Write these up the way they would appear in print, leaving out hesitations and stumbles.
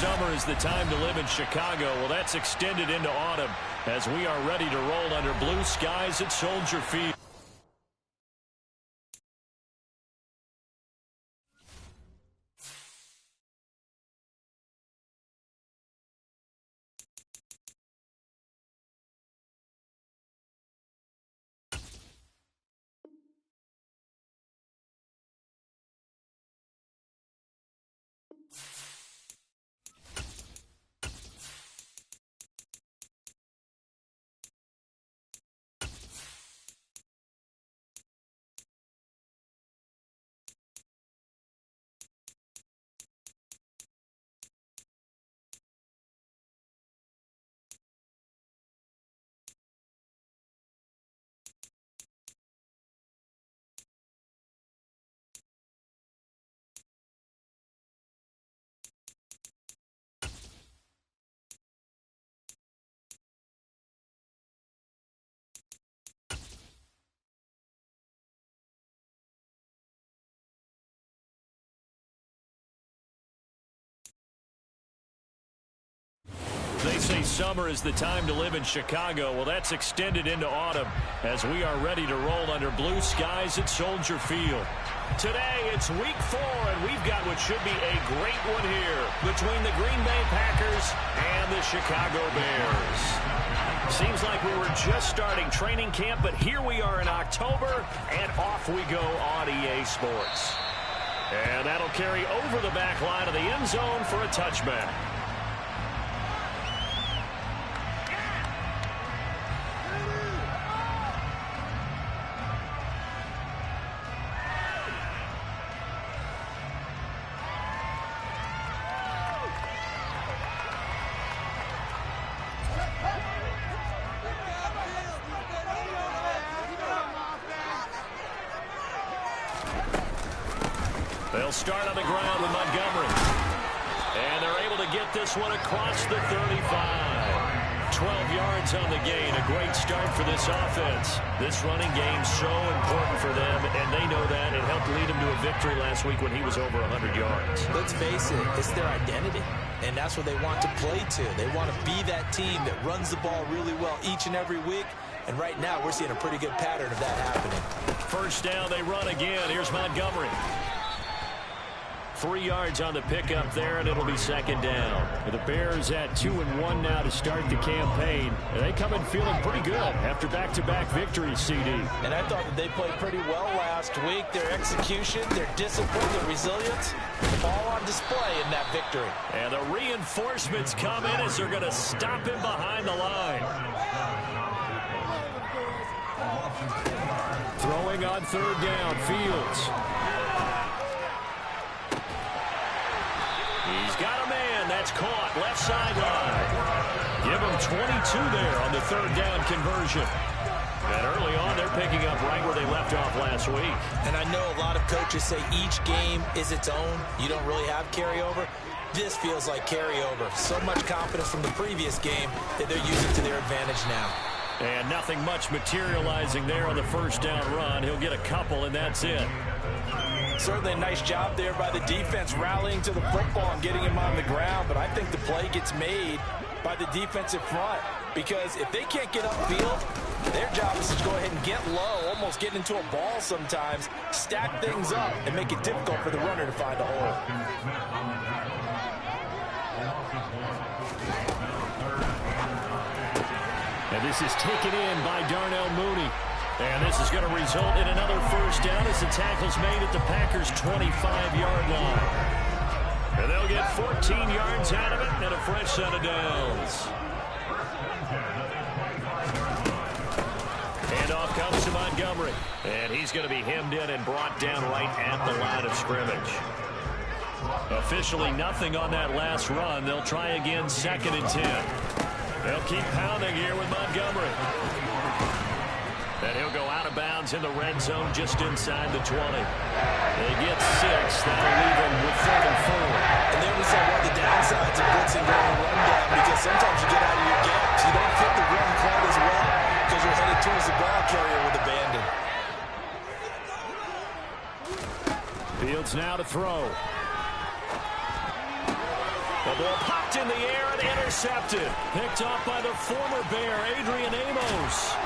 summer is the time to live in Chicago. Well, that's extended into autumn as we are ready to roll under blue skies at Soldier Field. They say summer is the time to live in Chicago. Well, that's extended into autumn as we are ready to roll under blue skies at Soldier Field. Today, it's week 4, and we've got what should be a great one here between the Green Bay Packers and the Chicago Bears. Seems like we were just starting training camp, but here we are in October, and off we go on EA Sports. And that'll carry over the back line of the end zone for a touchback. They'll start on the ground with Montgomery. And they're able to get this one across the 35. 12 yards on the gain. A great start for this offense. This running game's so important for them, and they know that. It helped lead them to a victory last week when he was over 100 yards. Let's face it, it's their identity, and that's what they want to play to. They want to be that team that runs the ball really well each and every week, and right now we're seeing a pretty good pattern of that happening. First down, they run again. Here's Montgomery. 3 yards on the pickup there, and it'll be second down. The Bears at 2-1 now to start the campaign. They come in feeling pretty good after back-to-back victories, CD. And I thought that they played pretty well last week. Their execution, their discipline, their resilience, all on display in that victory. And the reinforcements come in as they're going to stop him behind the line. Throwing on third down, Fields. He's got a man. That's caught. Left sideline. Give him 22 there on the third down conversion. And early on, they're picking up right where they left off last week. And I know a lot of coaches say each game is its own. You don't really have carryover. This feels like carryover. So much confidence from the previous game that they're using to their advantage now. And nothing much materializing there on the first down run. He'll get a couple, and that's it. Certainly a nice job there by the defense rallying to the football and getting him on the ground, but I think the play gets made by the defensive front because if they can't get upfield, their job is to go ahead and get low, almost get into a ball sometimes, stack things up, and make it difficult for the runner to find a hole. And this is taken in by Darnell Mooney. And this is going to result in another first down as the tackle's made at the Packers' 25-yard line. And they'll get 14 yards out of it and a fresh set of downs. Handoff comes to Montgomery. And he's going to be hemmed in and brought down right at the line of scrimmage. Officially nothing on that last run. They'll try again, 2nd and 10. They'll keep pounding here with Montgomery. And he'll go out of bounds in the red zone just inside the 20. They get 6. That'll leave them with 3rd and 4. And there we saw one of the downsides of blitzing during a run down because sometimes you get out of your gaps. You don't fit the run quite as well because you're headed towards the ball carrier with abandon. Fields now to throw. The ball popped in the air and intercepted. Picked off by the former Bear, Adrian Amos.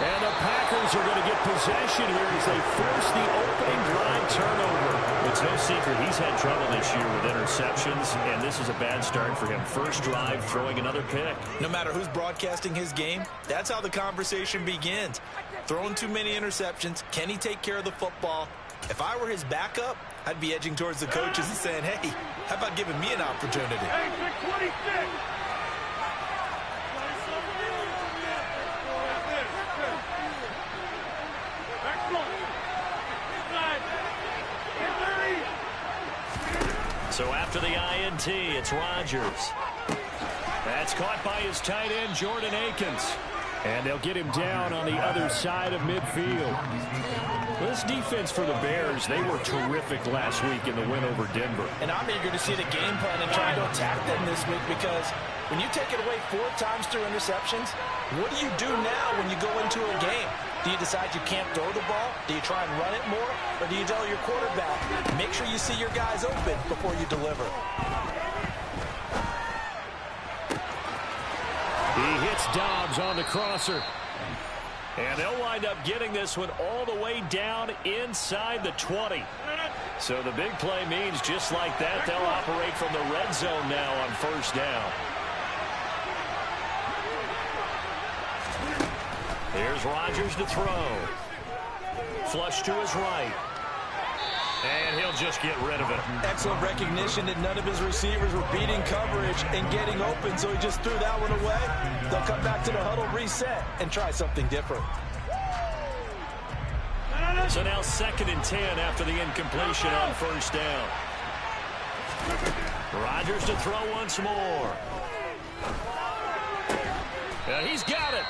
And the Packers are going to get possession here as they force the opening drive turnover. It's no secret he's had trouble this year with interceptions, and this is a bad start for him. First drive, throwing another pick. No matter who's broadcasting his game, that's how the conversation begins. Throwing too many interceptions. Can he take care of the football? If I were his backup, I'd be edging towards the coaches and saying, hey, how about giving me an opportunity? Hey, 26. So after the INT, it's Rodgers. That's caught by his tight end, Jordan Akins. And they'll get him down on the other side of midfield. This defense for the Bears, they were terrific last week in the win over Denver. And I'm eager to see the game plan and try to attack them this week, because when you take it away 4 times through interceptions, what do you do now when you go into a game? Do you decide you can't throw the ball? Do you try and run it more? Or do you tell your quarterback, make sure you see your guys open before you deliver? He hits Dobbs on the crosser. And they'll wind up getting this one all the way down inside the 20. So the big play means just like that, they'll operate from the red zone now on first down. Here's Rodgers to throw. Flush to his right. And he'll just get rid of it. Excellent recognition that none of his receivers were beating coverage and getting open, so he just threw that one away. They'll come back to the huddle, reset, and try something different. So now 2nd and 10 after the incompletion on first down. Rodgers to throw once more. He's got it.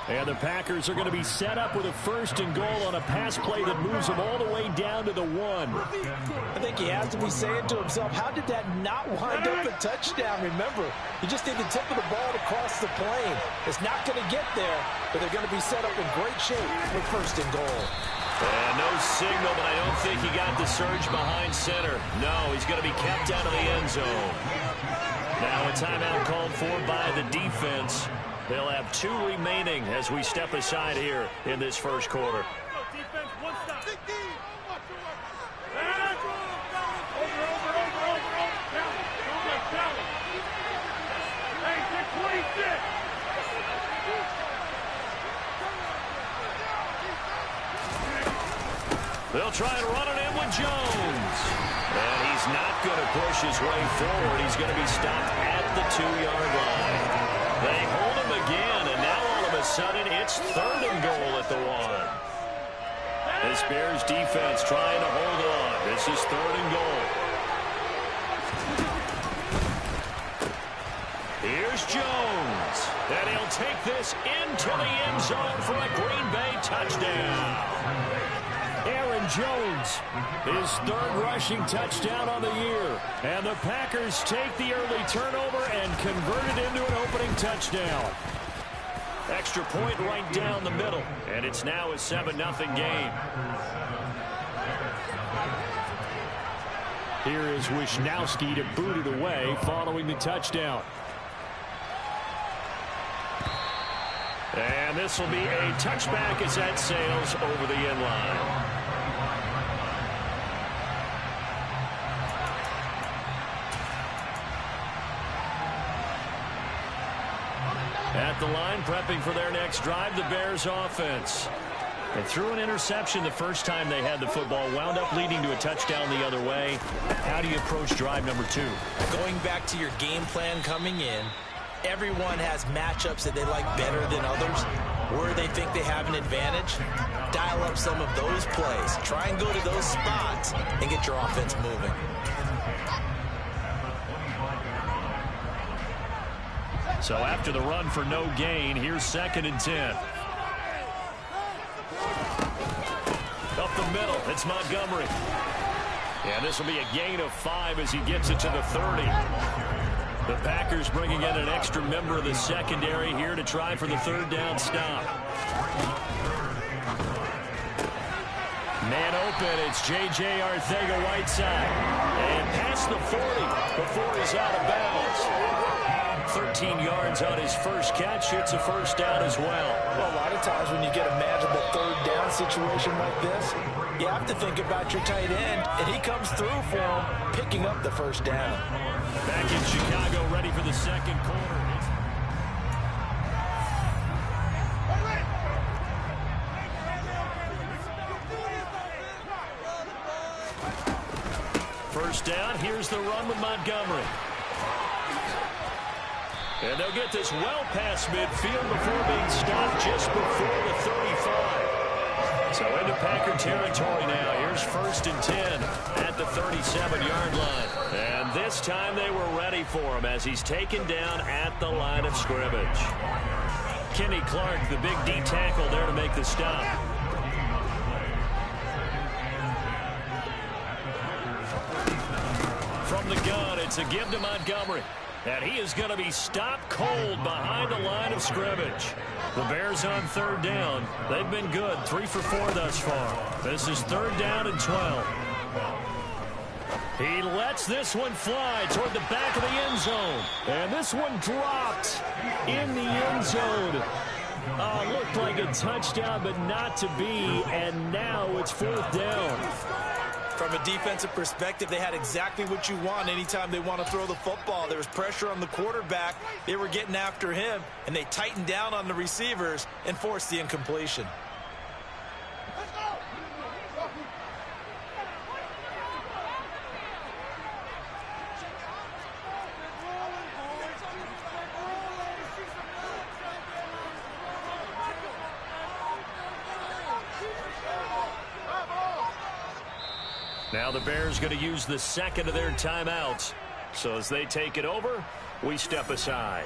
And the Packers are going to be set up with a 1st and goal on a pass play that moves them all the way down to the 1. I think he has to be saying to himself, how did that not wind up a touchdown? Remember, you just need the tip of the ball to cross the plane. It's not going to get there, but they're going to be set up in great shape with 1st and goal. And no signal, but I don't think he got the surge behind center. No, he's going to be kept out of the end zone. Now a timeout called for by the defense. They'll have 2 remaining as we step aside here in this first quarter. Defense, 1 stop. Hey, 26. They'll try and run it in with Jones. And he's not going to push his way forward. He's going to be stopped at the 2-yard line. They hold him again, and now all of a sudden it's 3rd and goal at the 1. This Bears defense trying to hold on. This is 3rd and goal. Here's Jones. And he'll take this into the end zone for a Green Bay touchdown. Aaron Jones, his 3rd rushing touchdown on the year. And the Packers take the early turnover and convert it into an opening touchdown. Extra point right down the middle. And it's now a 7-0 game. Here is Wisnowski to boot it away following the touchdown. And this will be a touchback as that sails over the end line. At the line, prepping for their next drive, the Bears offense. They threw an interception the first time they had the football, wound up leading to a touchdown the other way. How do you approach drive number 2? Going back to your game plan coming in, everyone has matchups that they like better than others, where they think they have an advantage. Dial up some of those plays. Try and go to those spots and get your offense moving. So after the run for no gain, here's 2nd and 10. Up the middle, it's Montgomery. And this will be a gain of 5 as he gets it to the 30. The Packers bringing in an extra member of the secondary here to try for the 3rd down stop. Man open, it's J.J. Arcega-Whiteside. And past the 40 before he's out of bounds. 13 yards on his first catch. It's a first down as well. Well, a lot of times when you get a manageable third down situation like this, you have to think about your tight end, and he comes through for him, picking up the first down. Back in Chicago, ready for the second quarter. First down, here's the run with Montgomery. And they'll get this well past midfield before being stopped just before the 35. So into Packer territory now. Here's 1st and 10 at the 37-yard line. And this time they were ready for him as he's taken down at the line of scrimmage. Kenny Clark, the big D tackle there to make the stop. From the gun, it's a give to Montgomery. And he is going to be stopped cold behind the line of scrimmage. The Bears on 3rd down. They've been good, 3 for 4 thus far. This is 3rd down and 12. He lets this one fly toward the back of the end zone. And this one dropped in the end zone. Looked like a touchdown, but not to be. And now it's 4th down. From a defensive perspective, they had exactly what you want anytime they want to throw the football. There was pressure on the quarterback. They were getting after him, and they tightened down on the receivers and forced the incompletion. Now the Bears going to use the second of their timeouts. So as they take it over, we step aside.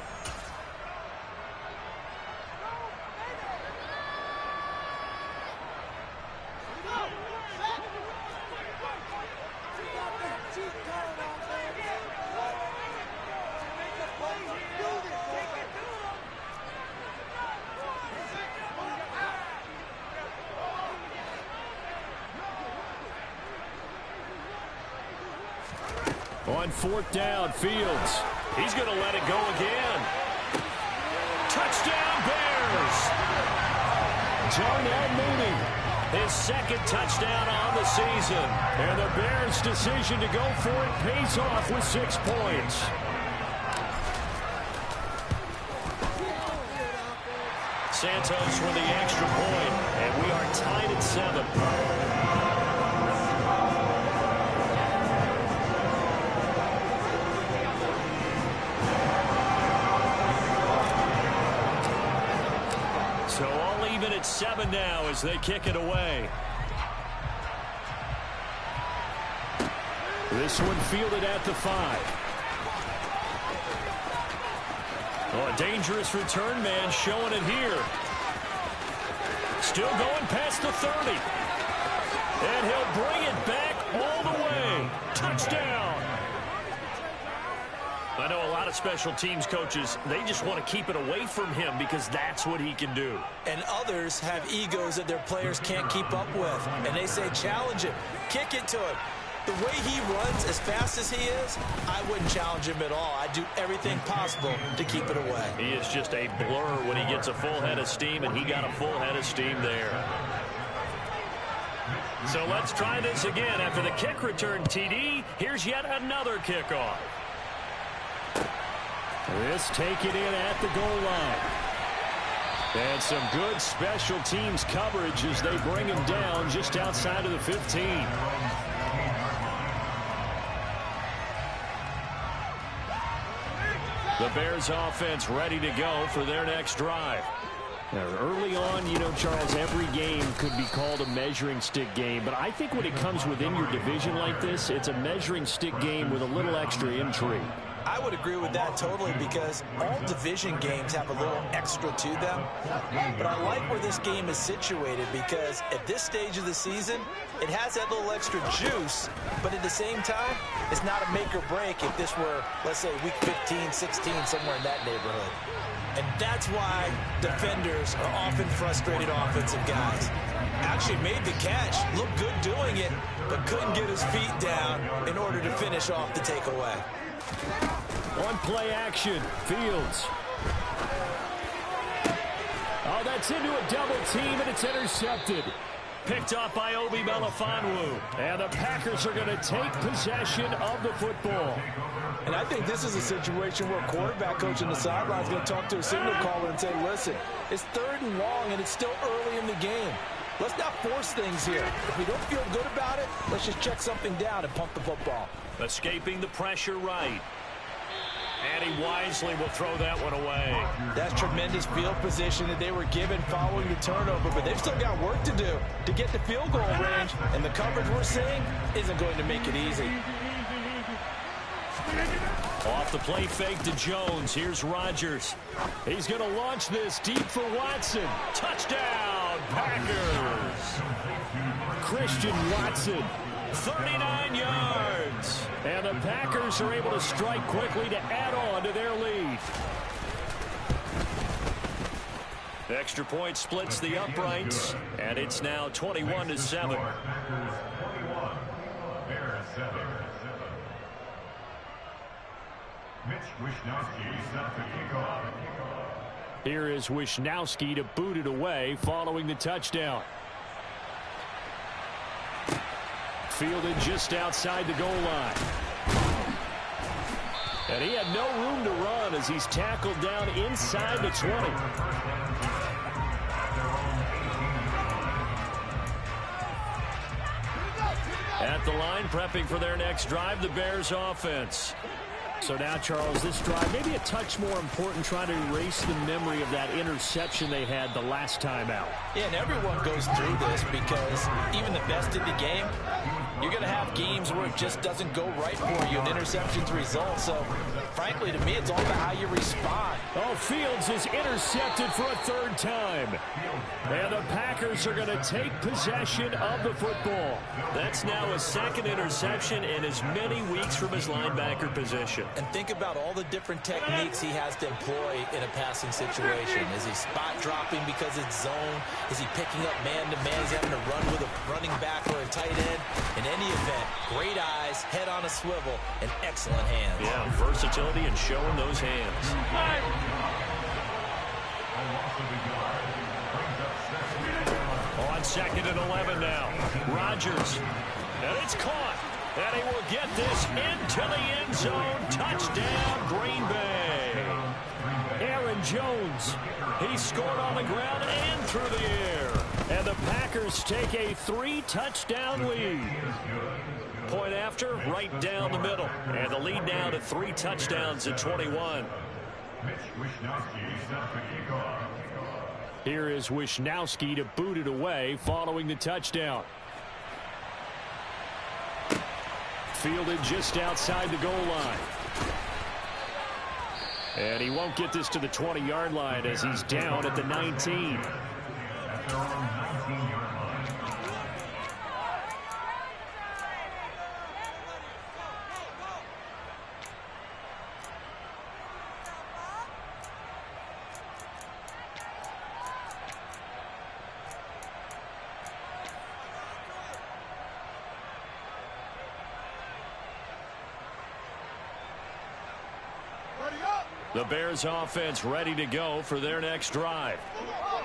On 4th down, Fields. He's going to let it go again. Touchdown, Bears! Darnell Mooney, his 2nd touchdown on the season. And the Bears' decision to go for it pays off with 6 points. Santos with the extra point, and we are tied at 7. So all even at 7 now as they kick it away. This one fielded at the 5. Oh, a dangerous return man showing it here. Still going past the 30. And he'll bring it back all the way. Touchdown. I know a lot of special teams coaches, they just want to keep it away from him because that's what he can do. And others have egos that their players can't keep up with. And they say, challenge him, kick it to him. The way he runs as fast as he is, I wouldn't challenge him at all. I'd do everything possible to keep it away. He is just a blur when he gets a full head of steam, and he got a full head of steam there. So let's try this again. After the kick return TD, here's yet another kickoff. This take it in at the goal line. And some good special teams coverage as they bring him down just outside of the 15. The Bears offense ready to go for their next drive. Now, early on, you know, Charles, every game could be called a measuring stick game. But I think when it comes within your division like this, it's a measuring stick game with a little extra intrigue. I would agree with that totally because all division games have a little extra to them. But I like where this game is situated because at this stage of the season, it has that little extra juice. But at the same time, it's not a make or break if this were, let's say, week 15, 16, somewhere in that neighborhood. And that's why defenders are often frustrated offensive guys. Actually made the catch. Looked good doing it, but couldn't get his feet down in order to finish off the takeaway. On play action, Fields. Oh, that's into a double team, and it's intercepted. Picked up by Obi Melifonwu. And the Packers are going to take possession of the football. And I think this is a situation where a quarterback coach in the sideline is going to talk to a signal caller and say, listen, it's 3rd and long, and it's still early in the game. Let's not force things here. If we don't feel good about it, let's just check something down and pump the football. Escaping the pressure right. And he wisely will throw that one away. That's tremendous field position that they were given following the turnover, but they've still got work to do to get the field goal range, and the coverage we're seeing isn't going to make it easy. Off the play fake to Jones. Here's Rodgers. He's going to launch this deep for Watson. Touchdown, Packers. Christian Watson, 39 yards. And the Packers are able to strike quickly to add on to their lead. The extra point splits the uprights, and it's now 21-7. Here is Wishnowski to boot it away following the touchdown. Fielded just outside the goal line. And he had no room to run as he's tackled down inside the 20. At the line, prepping for their next drive, the Bears offense. So now, Charles, this drive maybe a touch more important, trying to erase the memory of that interception they had the last time out. Yeah, and everyone goes through this because even the best in the game, you're going to have games where it just doesn't go right for you and interceptions result. So, frankly, to me, it's all about how you respond. Oh, Fields is intercepted for a 3rd time. And the Packers are going to take possession of the football. That's now a 2nd interception in as many weeks from his linebacker position. And think about all the different techniques he has to employ in a passing situation. Is he spot dropping because it's zone? Is he picking up man-to-man? Is he having to run with a running back or a tight end? In any event, great eyes, head on a swivel, and excellent hands. Yeah, versatility and showing those hands. On 2nd and 11 now. Rodgers. And it's caught. And he will get this into the end zone. Touchdown, Green Bay. Aaron Jones. He scored on the ground and through the air. And the Packers take a 3-touchdown lead. Point after, right down the middle. And the lead now to 3 touchdowns at 21. Here is Wishnowski to boot it away following the touchdown. Fielded just outside the goal line. And he won't get this to the 20-yard line as he's down at the 19. The Bears offense ready to go for their next drive.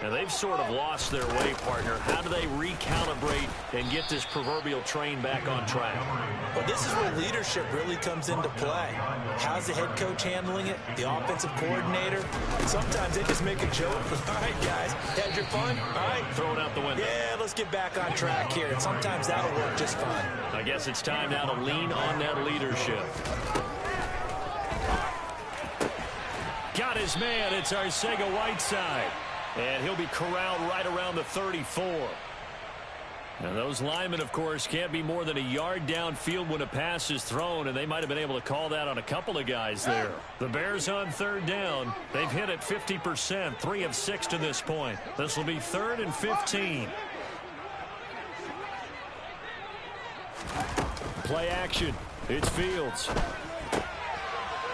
And they've sort of lost their way, partner. How do they recalibrate and get this proverbial train back on track? Well, this is where leadership really comes into play. How's the head coach handling it? The offensive coordinator? Sometimes they just make a joke. All right, guys, had your fun? All right. Throw it out the window. Yeah, let's get back on track here. And sometimes that'll work just fine. I guess it's time now to lean on that leadership. Got his man. It's Arcega-Whiteside. And he'll be corralled right around the 34. And those linemen, of course, can't be more than a yard downfield when a pass is thrown, and they might have been able to call that on a couple of guys there. The Bears on 3rd down. They've hit it 50%, 3 of 6 to this point. This will be 3rd and 15. Play action. It's Fields.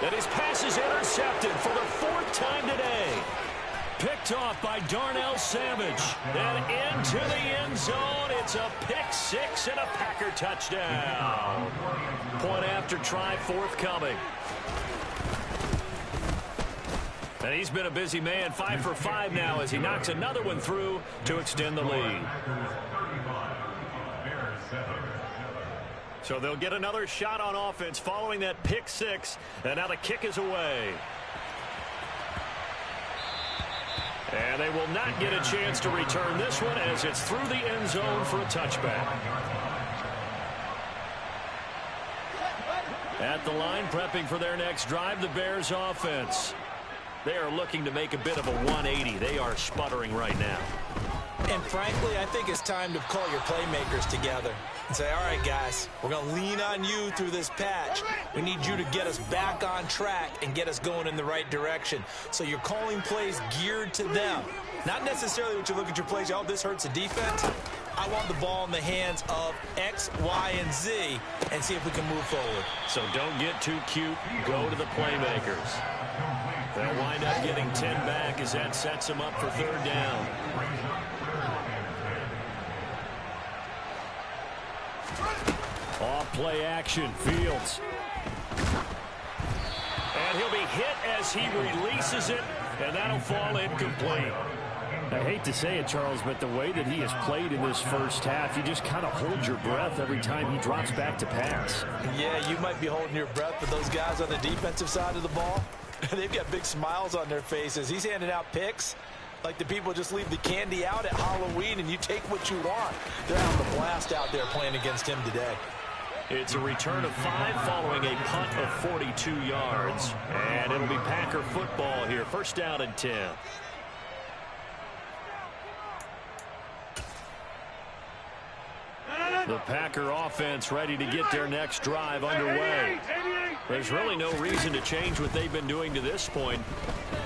And his pass is intercepted for the 4th time today. Picked picked off by Darnell Savage. And into the end zone. It's a pick six and a Packer touchdown. Point after try forthcoming. And he's been a busy man, 5 for 5 now as he knocks another one through to extend the lead. So they'll get another shot on offense following that pick six. And now the kick is away. And they will not get a chance to return this one as it's through the end zone for a touchback. At the line, prepping for their next drive, the Bears offense. They are looking to make a bit of a 180. They are sputtering right now. And frankly, I think it's time to call your playmakers together and say, all right, guys, we're going to lean on you through this patch. We need you to get us back on track and get us going in the right direction. So you're calling plays geared to them. Not necessarily what you look at your plays, oh, this hurts the defense. I want the ball in the hands of X, Y, and Z and see if we can move forward. So don't get too cute. Go to the playmakers. They'll wind up getting 10 back as that sets them up for third down. Off play action, Fields. And he'll be hit as he releases it, and that'll fall incomplete. I hate to say it, Charles, but the way that he has played in this first half, you just kind of hold your breath every time he drops back to pass. Yeah, you might be holding your breath, but those guys on the defensive side of the ball, they've got big smiles on their faces. He's handing out picks like the people just leave the candy out at Halloween and you take what you want. They're having a blast out there playing against him today. It's a return of 5 following a punt of 42 yards. And it'll be Packer football here. First down and 10. The Packer offense ready to get their next drive underway. There's really no reason to change what they've been doing to this point.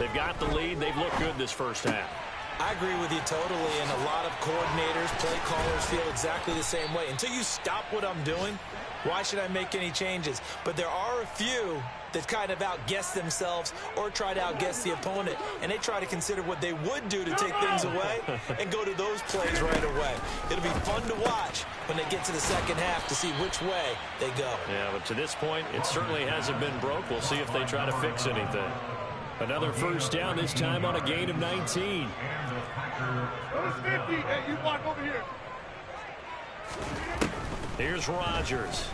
They've got the lead. They've looked good this first half. I agree with you totally, and a lot of coordinators, play callers feel exactly the same way. Until you stop what I'm doing, why should I make any changes? But there are a few that kind of outguess themselves or try to outguess the opponent, and they try to consider what they would do to take things away and go to those plays right away. It'll be fun to watch when they get to the second half to see which way they go. Yeah, but to this point, it certainly hasn't been broke. We'll see if they try to fix anything. Another first down, this time on a gain of 19. Those 50. Hey, you block over here. Here's Rodgers.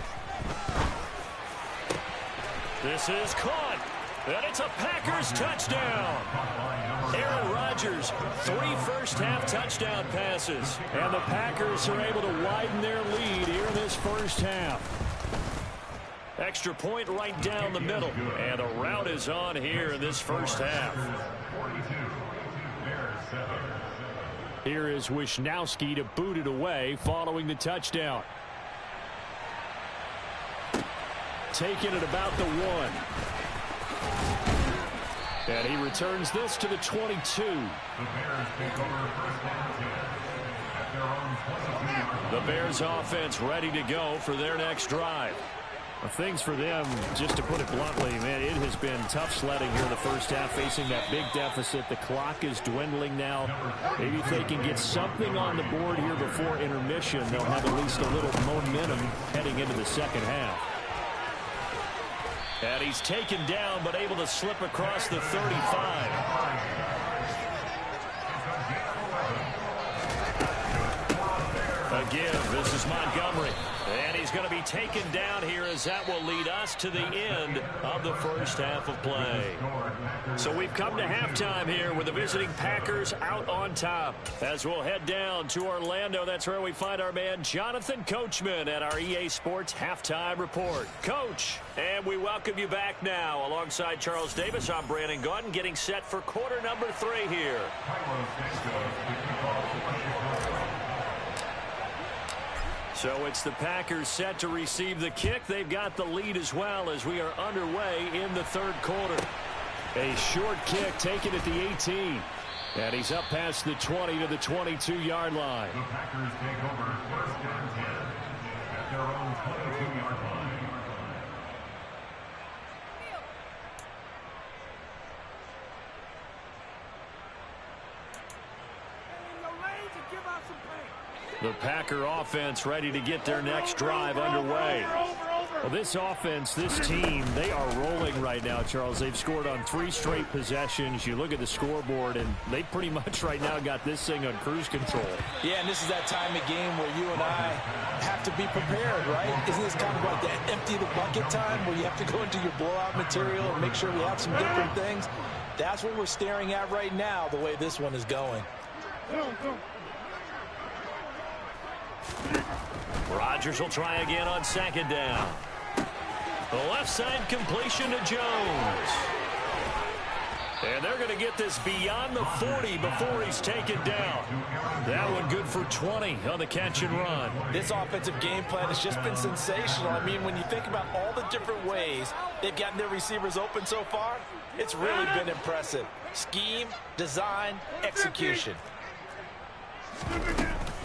This is caught, and it's a Packers touchdown. Aaron Rodgers, 3 first-half touchdown passes, and the Packers are able to widen their lead here in this first half. Extra point right down the middle, and a rout is on here in this first half. Here is Wisnowski to boot it away following the touchdown. Taking it about the 1. And he returns this to the 22. The Bears offense ready to go for their next drive. Well, things for them, just to put it bluntly, man, it has been tough sledding here in the first half, facing that big deficit. The clock is dwindling now. Maybe if they can get something on the board here before intermission, they'll have at least a little momentum heading into the second half. And he's taken down, but able to slip across the 35. Again, this is Montgomery. And he's going to be taken down here as that will lead us to the end of the first half of play. So we've come to halftime here with the visiting Packers out on top. As we'll head down to Orlando, that's where we find our man Jonathan Coachman at our EA Sports Halftime Report. Coach, and we welcome you back now. Alongside Charles Davis, I'm Brandon Gaudin, getting set for quarter number 3 here. So it's the Packers set to receive the kick. They've got the lead as well as we are underway in the third quarter. A short kick taken at the 18. And he's up past the 20 to the 22-yard line. The Packers take over first and 10 at their own 22-yard line. The Packer offense ready to get their next drive underway. Well, this offense, this team, they are rolling right now, Charles. They've scored on 3 straight possessions. You look at the scoreboard, and they pretty much right now got this thing on cruise control. Yeah, and this is that time of game where you and I have to be prepared, right? Isn't this kind of like that empty the bucket time where you have to go into your blowout material and make sure we have some different things? That's what we're staring at right now, the way this one is going. Rodgers will try again on 2nd down. The left side completion to Jones. And they're going to get this beyond the 40 before he's taken down. That one good for 20 on the catch and run. This offensive game plan has just been sensational. I mean, when you think about all the different ways they've gotten their receivers open so far, it's really been impressive. Scheme, design, execution.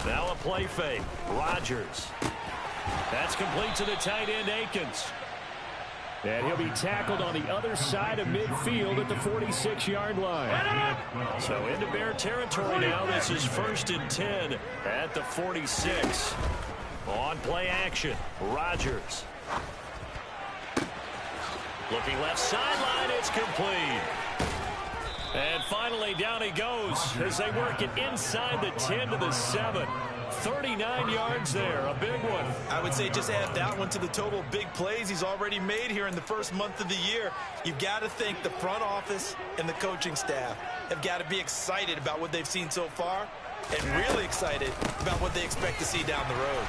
Now a play fake. Rodgers. That's complete to the tight end, Akins. And he'll be tackled on the other side of midfield at the 46-yard line. So into Bear territory now. This is 1st and 10 at the 46. On play action, Rodgers. Looking left sideline, it's complete. And finally, down he goes as they work it inside the 10 to the 7. 39 yards there, a big one. I would say just add that one to the total big plays he's already made here in the first month of the year. You've got to think the front office and the coaching staff have got to be excited about what they've seen so far and really excited about what they expect to see down the road.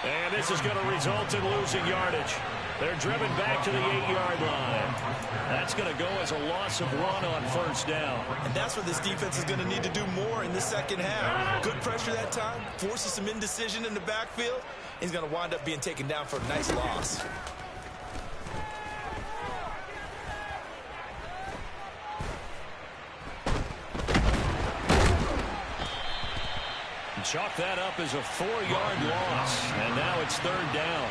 And this is going to result in losing yardage. They're driven back to the 8-yard line. That's going to go as a loss of 1 on 1st down. And that's what this defense is going to need to do more in the second half. Good pressure that time, forces some indecision in the backfield. He's going to wind up being taken down for a nice loss. Chalk that up as a 4-yard loss. And now it's 3rd down.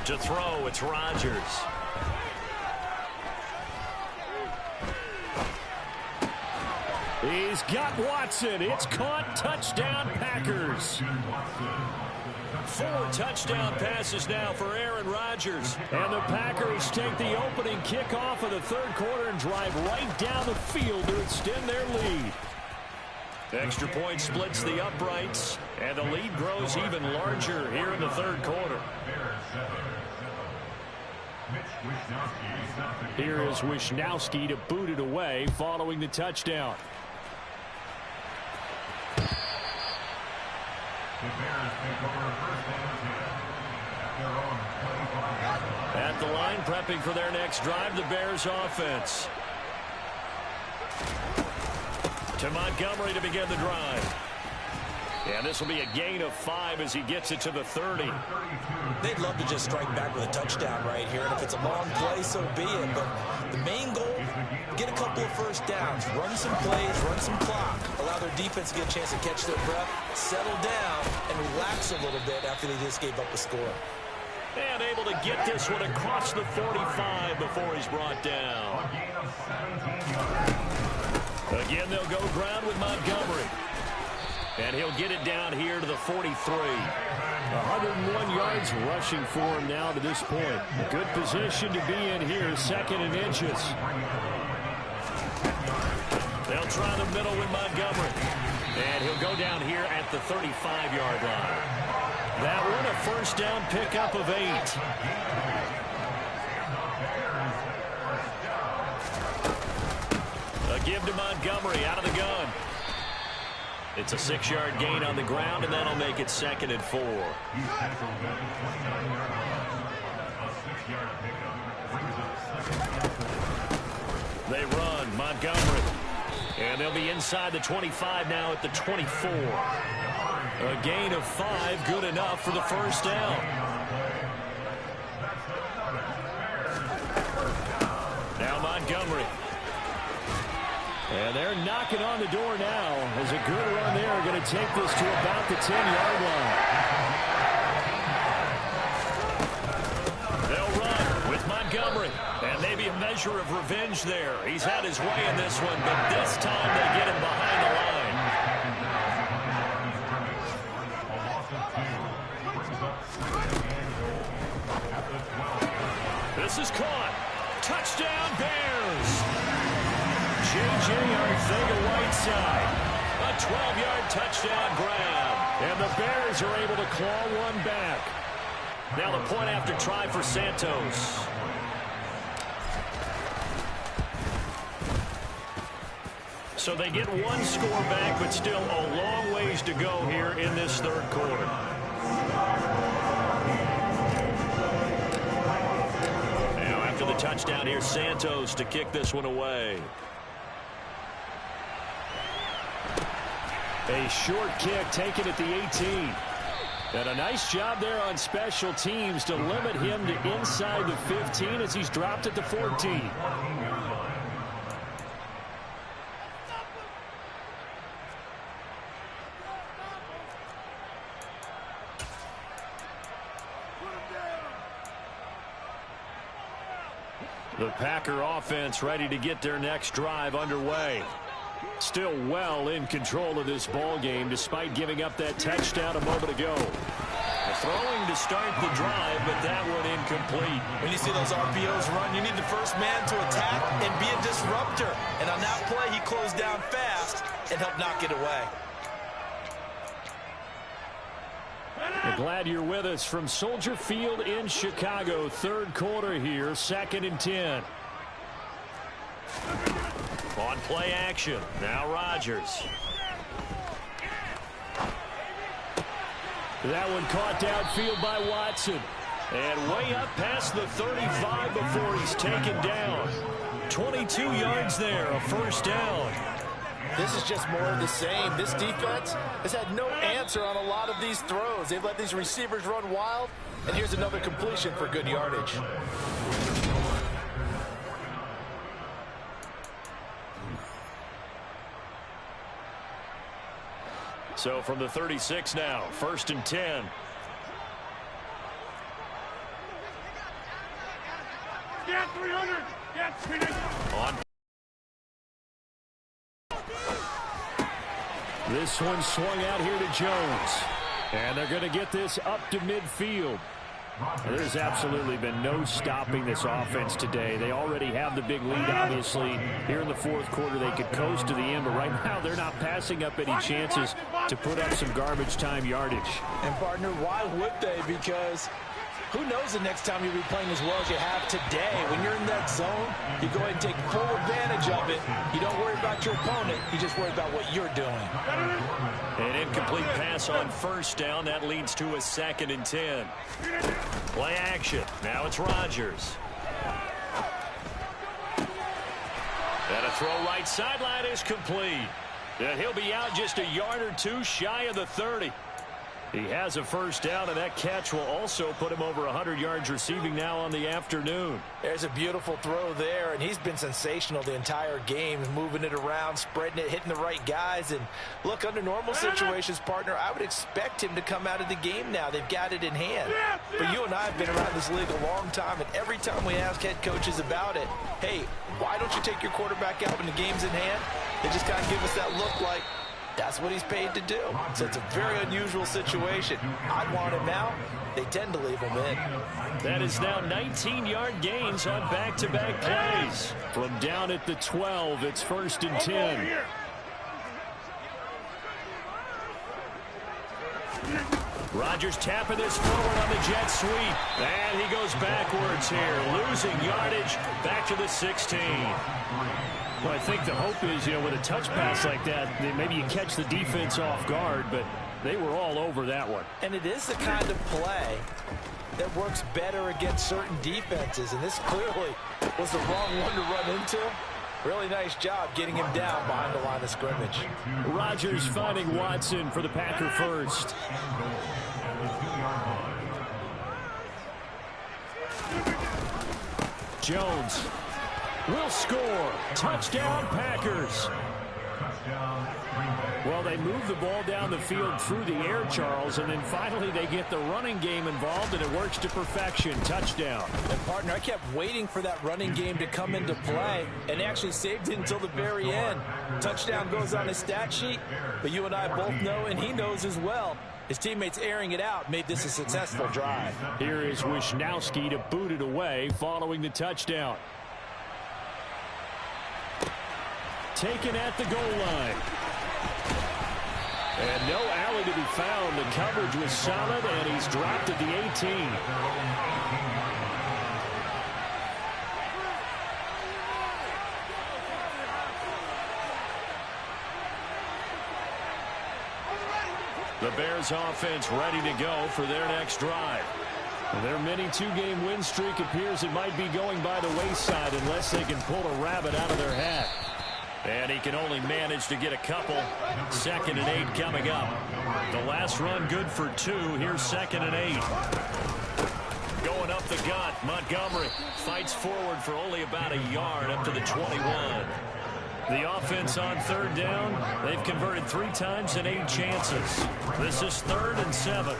To throw, it's Rodgers. He's got Watson. It's caught. Touchdown, Packers. 4 touchdown passes now for Aaron Rodgers. And the Packers take the opening kickoff of the 3rd quarter and drive right down the field to extend their lead. Extra point splits the uprights, and the lead grows even larger here in the 3rd quarter. Here is Wishnowski to boot it away following the touchdown. At the line, prepping for their next drive, the Bears offense. To Montgomery to begin the drive. And this will be a gain of 5 as he gets it to the 30. They'd love to just strike back with a touchdown right here. And if it's a long play, so be it. But the main goal, get a couple of first downs, run some plays, run some clock, allow their defense to get a chance to catch their breath, settle down, and relax a little bit after they just gave up a score. And able to get this one across the 45 before he's brought down. Again, they'll go ground with Montgomery. And he'll get it down here to the 43. 101 yards rushing for him now to this point. Good position to be in here, 2nd and inches. They'll try the middle with Montgomery. And he'll go down here at the 35-yard line. That one a 1st down pickup of 8. A give to Montgomery out of the gun. It's a 6-yard gain on the ground, and that'll make it 2nd and 4. They run Montgomery. And they'll be inside the 25 now at the 24. A gain of 5, good enough for the 1st down. Now Montgomery. And they're knocking on the door now as a good run there going to take this to about the 10-yard line. measure of revenge there. He's had his way in this one, but this time they get him behind the line. This is caught. Touchdown, Bears. J.J. Arcega-Whiteside. A 12-yard touchdown grab. And the Bears are able to claw one back. Now the point after try for Santos. So they get one score back, but still a long ways to go here in this third quarter. Now after the touchdown here, Santos to kick this one away. A short kick taken at the 18. And a nice job there on special teams to limit him to inside the 15 as he's dropped at the 14. The Packer offense ready to get their next drive underway. Still well in control of this ball game despite giving up that touchdown a moment ago. Throwing to start the drive, but that one incomplete. When you see those RPOs run, you need the first man to attack and be a disruptor. And on that play, he closed down fast and helped knock it away. We're glad you're with us from Soldier Field in Chicago. Third quarter here, 2nd and 10. On play action, now Rodgers. That one caught downfield by Watson. And way up past the 35 before he's taken down. 22 yards there, a first down. This is just more of the same. This defense has had no answer on a lot of these throws. They've let these receivers run wild, and here's another completion for good yardage. So from the 36 now, 1st and 10. Get 300. Get 300. On. This one swung out here to Jones. And they're going to get this up to midfield. There's absolutely been no stopping this offense today. They already have the big lead, obviously. Here in the fourth quarter, they could coast to the end, but right now they're not passing up any chances to put up some garbage time yardage. And, partner, why would they? Because who knows the next time you'll be playing as well as you have today. When you're in that zone, you go ahead and take full advantage of it. You don't worry about your opponent. You just worry about what you're doing. An incomplete pass on first down. That leads to a 2nd and 10. Play action. Now it's Rodgers. And a throw right sideline is complete. And he'll be out just a yard or two shy of the 30. He has a first down, and that catch will also put him over 100 yards receiving now on the afternoon. There's a beautiful throw there, and he's been sensational the entire game, moving it around, spreading it, hitting the right guys. And look, under normal situations, partner, I would expect him to come out of the game now. They've got it in hand. But you and I have been around this league a long time, and every time we ask head coaches about it, hey, why don't you take your quarterback out when the game's in hand? They just kind of give us that look like, that's what he's paid to do. So it's a very unusual situation. I'd want him out. They tend to leave him in. That is now 19-yard gains on back-to-back plays. From down at the 12, it's 1st and 10. Rodgers tapping this forward on the jet sweep. And he goes backwards here, losing yardage back to the 16. Well, I think the hope is, with a touch pass like that, maybe you catch the defense off guard, but they were all over that one. And it is the kind of play that works better against certain defenses, and this clearly was the wrong one to run into. Really nice job getting him down behind the line of scrimmage. Rodgers finding Watson for the Packer first. Jones will score. Touchdown, Packers. Touchdown, Green Bay. Well, they move the ball down the field through the air, Charles, and then finally they get the running game involved, and it works to perfection. Touchdown. And, partner, I kept waiting for that running game to come into play, and they actually saved it until the very end. Touchdown goes on his stat sheet, but you and I both know, and he knows as well, his teammates airing it out made this a successful drive. Here is Wisnowski to boot it away following the touchdown. Taken at the goal line. And no alley to be found. The coverage was solid, and he's dropped at the 18. The Bears offense ready to go for their next drive. Their mini two-game win streak appears it might be going by the wayside unless they can pull a rabbit out of their hat. And he can only manage to get a couple. 2nd and 8 coming up. The last run good for 2. Here's 2nd and 8. Going up the gut. Montgomery fights forward for only about a yard up to the 21. The offense on 3rd down. They've converted 3 times in 8 chances. This is 3rd and 7.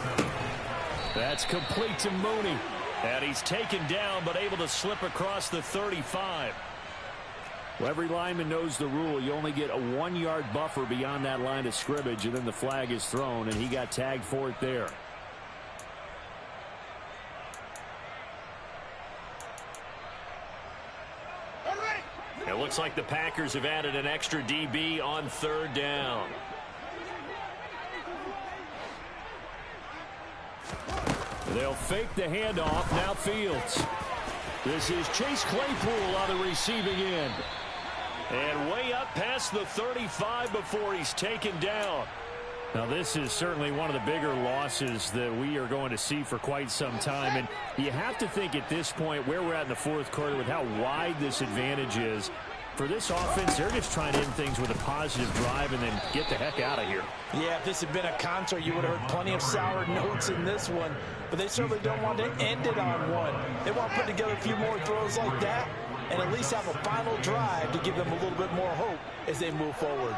That's complete to Mooney. And he's taken down but able to slip across the 35. Well, every lineman knows the rule. You only get a 1-yard buffer beyond that line of scrimmage, and then the flag is thrown, and he got tagged for it there. It looks like the Packers have added an extra DB on 3rd down. They'll fake the handoff. Now Fields. This is Chase Claypool on the receiving end. And way up past the 35 before he's taken down. Now, this is certainly one of the bigger losses that we are going to see for quite some time. And you have to think at this point where we're at in the 4th quarter with how wide this advantage is. For this offense, they're just trying to end things with a positive drive and then get the heck out of here. Yeah, if this had been a concert, you would have heard plenty of sour notes in this one. But they certainly don't want to end it on one. They want to put together a few more throws like that and at least have a final drive to give them a little bit more hope as they move forward.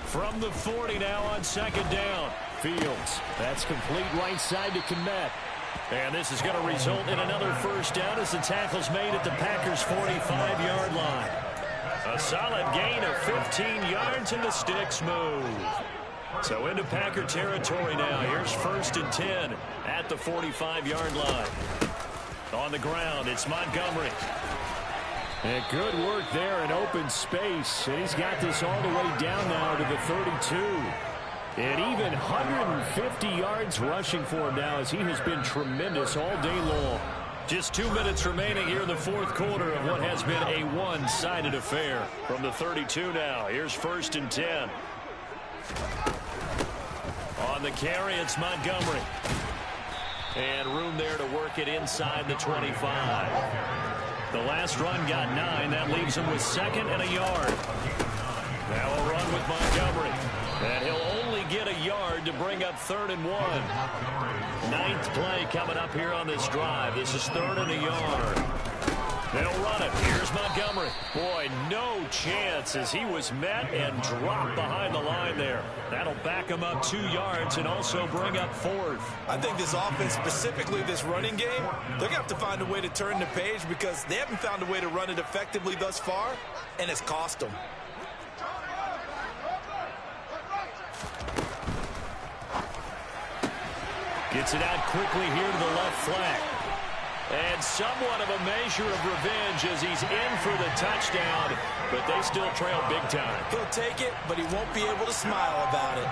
From the 40 now on 2nd down. Fields. That's complete right side to Kmet. And this is going to result in another 1st down as the tackle's made at the Packers' 45-yard line. A solid gain of 15 yards and the sticks move. So into Packer territory now. Here's 1st and 10 at the 45-yard line. On the ground, it's Montgomery. And good work there in open space. And he's got this all the way down now to the 32. And even 150 yards rushing for him now as he has been tremendous all day long. Just 2 minutes remaining here in the 4th quarter of what has been a one-sided affair. From the 32 now, here's 1st and 10. On the carry, it's Montgomery. And room there to work it inside the 25. The last run got 9. That leaves him with 2nd and a yard. Now a run with Montgomery. And he'll only get a yard to bring up 3rd and 1. 9th play coming up here on this drive. This is 3rd and a yard. They'll run it. Here's Montgomery. Boy, no chance as he was met and dropped behind the line there. That'll back him up 2 yards and also bring up 4th. I think this offense, specifically this running game, they're going to have to find a way to turn the page because they haven't found a way to run it effectively thus far, and it's cost them. Gets it out quickly here to the left flank. And somewhat of a measure of revenge as he's in for the touchdown, but they still trail big time. He'll take it, but he won't be able to smile about it.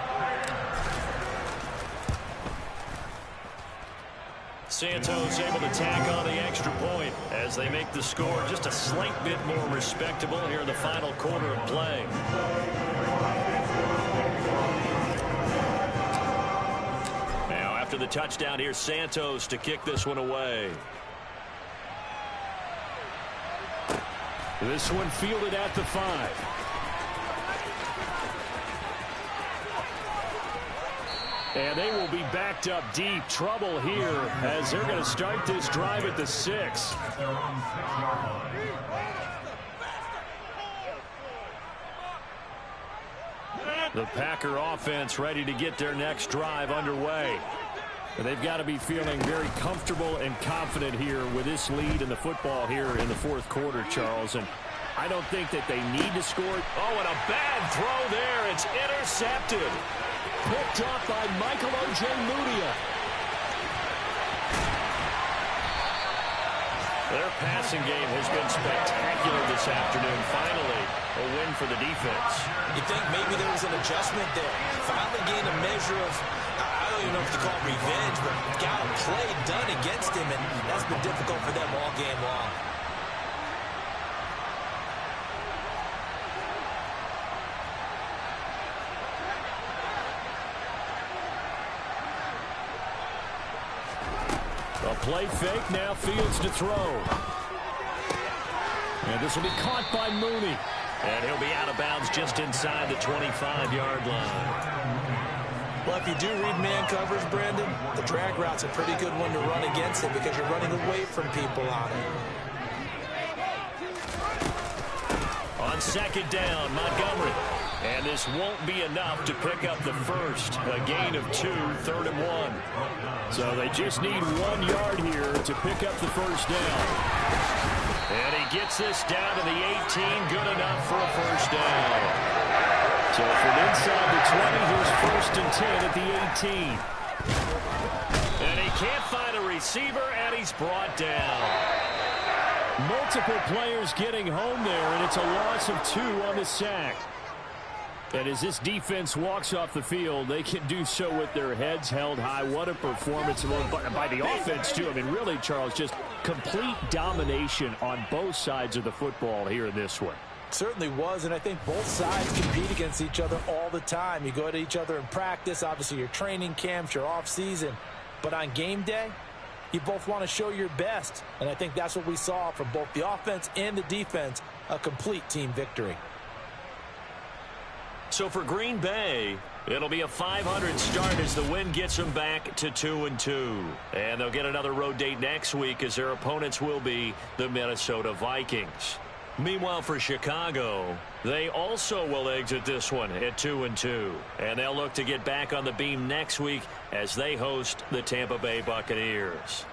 Santos able to tack on the extra point as they make the score just a slight bit more respectable here in the final quarter of play. Now after the touchdown, here's Santos to kick this one away. This one fielded at the 5. And they will be backed up deep. Trouble here as they're going to start this drive at the 6. The Packer offense ready to get their next drive underway. They've got to be feeling very comfortable and confident here with this lead in the football here in the fourth quarter, Charles. And I don't think that they need to score. Oh, and a bad throw there. It's intercepted. Picked off by Michael O.J. Mudia. Their passing game has been spectacular this afternoon. Finally, a win for the defense. You think maybe there was an adjustment there. Finally gained a measure of, I don't even know if to call it revenge, but got a play done against him, and that's been difficult for them all game long. A play fake, now Fields to throw. And this will be caught by Mooney. And he'll be out of bounds just inside the 25-yard line. Well, if you do read man covers, Brandon, the drag route's a pretty good one to run against it because you're running away from people on it. On second down, Montgomery. And this won't be enough to pick up the first. A gain of 2, 3rd and 1. So they just need 1 yard here to pick up the first down. And he gets this down to the 18. Good enough for a first down. So from inside the 20, here's 1st and 10 at the 18. And he can't find a receiver, and he's brought down. Multiple players getting home there, and it's a loss of 2 on the sack. And as this defense walks off the field, they can do so with their heads held high. What a performance by the offense, too. I mean, really, Charles, just complete domination on both sides of the football here in this one. Certainly was, and I think both sides compete against each other all the time. You go at each other in practice, obviously your training camps, your off-season. But on game day, you both want to show your best. And I think that's what we saw from both the offense and the defense, a complete team victory. So for Green Bay, it'll be a 500 start as the win gets them back to 2-2. And they'll get another road date next week as their opponents will be the Minnesota Vikings. Meanwhile, for Chicago, they also will exit this one at 2-2. And they'll look to get back on the beam next week as they host the Tampa Bay Buccaneers.